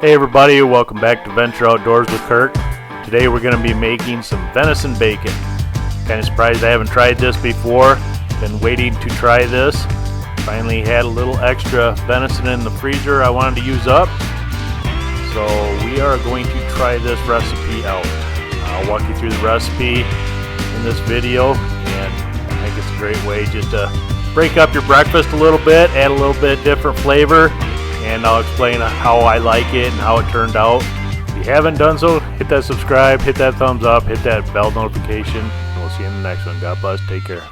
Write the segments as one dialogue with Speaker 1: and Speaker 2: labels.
Speaker 1: Hey everybody, welcome back to Venture Outdoors with Kurt. Today we're going to be making some venison bacon. Kind of surprised I haven't tried this before. Been waiting to try this. Finally had a little extra venison in the freezer I wanted to use up. So we are going to try this recipe out. I'll walk you through the recipe in this video, and I think it's a great way just to break up your breakfast a little bit, add a little bit different flavor, and I'll explain how I like it and how it turned out. If you haven't done so, hit that subscribe, hit that thumbs up, hit that bell notification, and we'll see you in the next one. God bless, take care.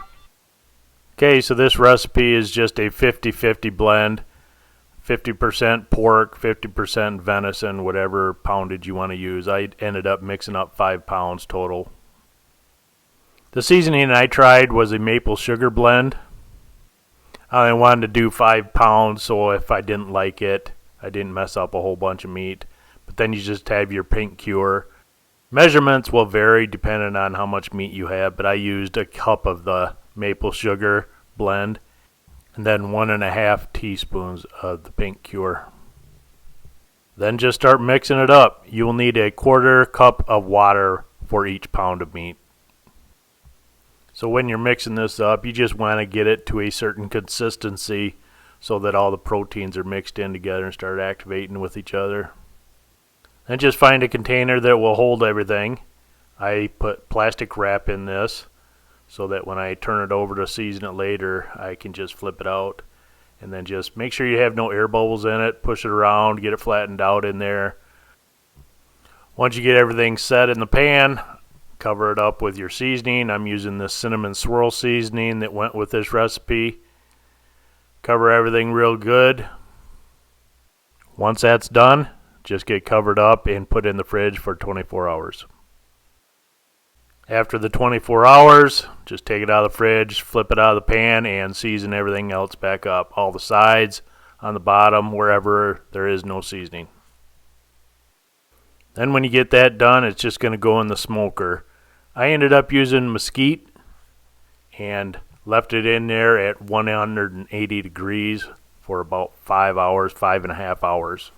Speaker 1: Okay, so this recipe is just a 50-50 blend. 50% pork, 50% venison, whatever poundage you want to use. I ended up mixing up 5 pounds total. The seasoning I tried was a maple sugar blend. I wanted to do 5 pounds, so if I didn't like it, I didn't mess up a whole bunch of meat. But then you just have your pink cure. Measurements will vary depending on how much meat you have, but I used a cup of the maple sugar blend and then 1.5 teaspoons of the pink cure. Then just start mixing it up. You will need a 1/4 cup of water for each pound of meat. So when you're mixing this up, you just want to get it to a certain consistency so that all the proteins are mixed in together and start activating with each other. Then just find a container that will hold everything. I put plastic wrap in this so that when I turn it over to season it later, I can just flip it out. And then just make sure you have no air bubbles in it. Push it around, get it flattened out in there. Once you get everything set in the pan, cover it up with your seasoning. I'm using this Cinnamon Swirl seasoning that went with this recipe. Cover everything real good. Once that's done, just get covered up and put in the fridge for 24 hours. After the 24 hours, just take it out of the fridge, flip it out of the pan, and season everything else back up. All the sides, on the bottom, wherever there is no seasoning. Then when you get that done, it's just going to go in the smoker. I ended up using Mesquite and left it in there at 180 degrees for about 5 hours, 5.5 hours,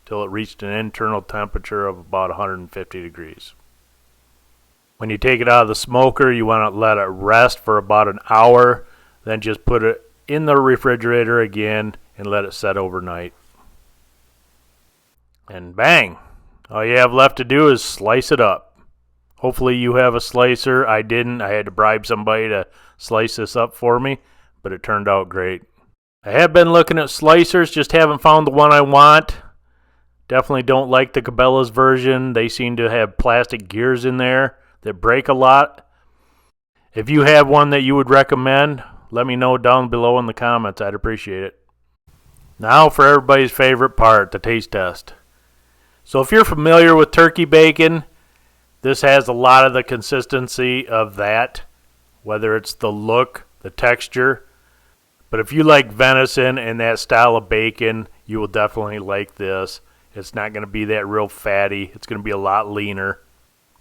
Speaker 1: till it reached an internal temperature of about 150 degrees. When you take it out of the smoker, you want to let it rest for about an hour, then just put it in the refrigerator again and let it set overnight. And bang! All you have left to do is slice it up. Hopefully you have a slicer. I didn't. I had to bribe somebody to slice this up for me, but it turned out great. I have been looking at slicers, just haven't found the one I want. Definitely don't like the Cabela's version. They seem to have plastic gears in there that break a lot. If you have one that you would recommend, let me know down below in the comments. I'd appreciate it. Now for everybody's favorite part, the taste test. So if you're familiar with turkey bacon, this has a lot of the consistency of that, whether it's the look, the texture. But if you like venison and that style of bacon, you will definitely like this. It's not going to be that real fatty. It's going to be a lot leaner.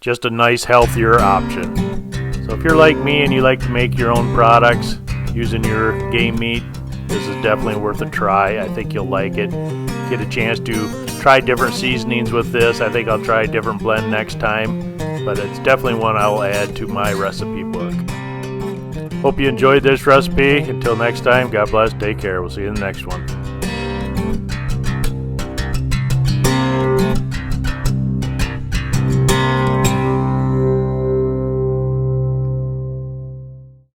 Speaker 1: Just a nice, healthier option. So if you're like me and you like to make your own products using your game meat, this is definitely worth a try. I think you'll like it. Get a chance to try different seasonings with this. I think I'll try a different blend next time, but it's definitely one I'll add to my recipe book. Hope you enjoyed this recipe. Until next time, God bless, take care. We'll see you in the next one.